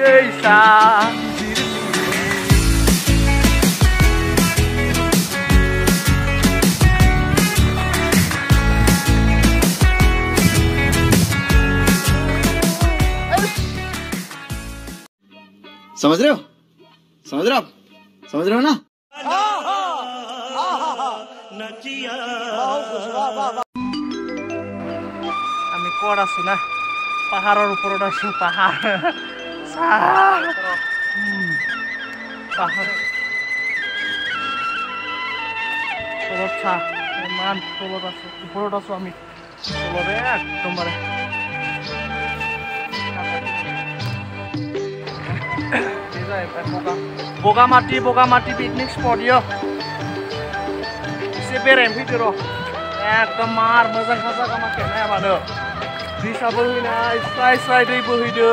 Desa. समझ रहे हो? समझ रहे हो आप? समझ रहे हो ना? আমি কত আছো না পাহাড়ের উপরত আছো পাহাড় পাহাড় তলত চা ইমান তলত আছো উপরত আছো আমি তলতে একদমবারে boga mati picnic spot yo ise berem fैदो र एकदम मार मोजां खाजा गामा खेबनाया मानो दैसा बोहैनाय स्राय स्राय दै बोहैदो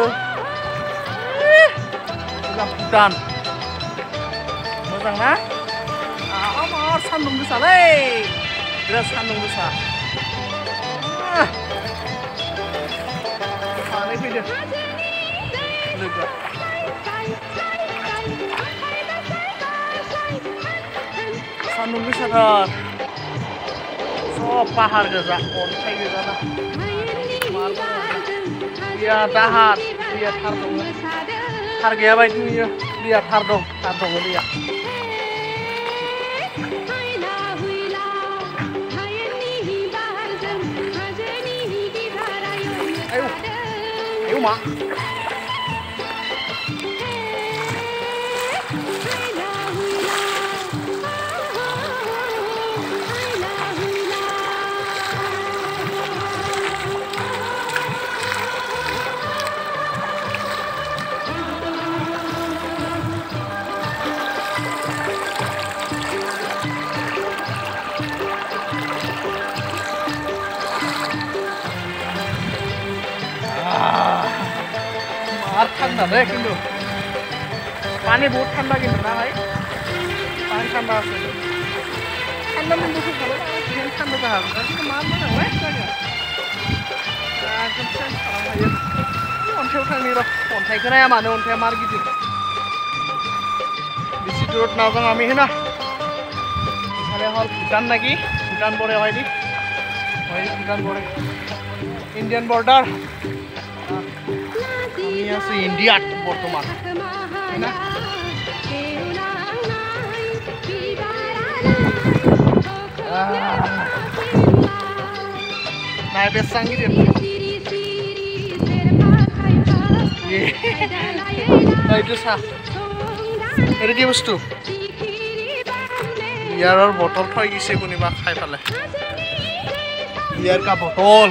भुटान मोजां ना मार सान्दुं गोसालै बिराद सान्दुं गोसा सानै फैदो लोगो सान्दुं गोसाथार सब पाहाड़ गोजा अन्थाइ गोजा ना दैया दाहार दैया थार दङ थार गैया बायदि नुयो दैया थार दङ दैया आयौ मा আর ঠান্ডা রে কিন্তু পানি বহুত ঠান্ডা কিন্তু না ভাই পানি ঠান্ডা আছে ঠান্ডা কিন্তু খুব ভালো ঠান্ডা জাহাজ কিন্তু মার মানে ওয়েট লাগে একদম সেন্স খারাপ হয় अन्थाइआव थांनि र अन्थाइखौ नाया मानो अन्थाइआ मार गिदिर बेसि दूरत नाजां आमी होना এখানে হল ভুটান নাকি ভুটান পড়ে হয়নি হয় ভুটান পড়ে ইন্ডিয়ান বর্ডার আমি আছি ইন্ডিয়াত বর্তমান না নাই বেসাং গিদির এইটো চা এইটো কি বস্তু ইয়াৰৰ বটল থৈ গৈছে কোনোবা খাই পেলাই ইয়াৰ কা বটল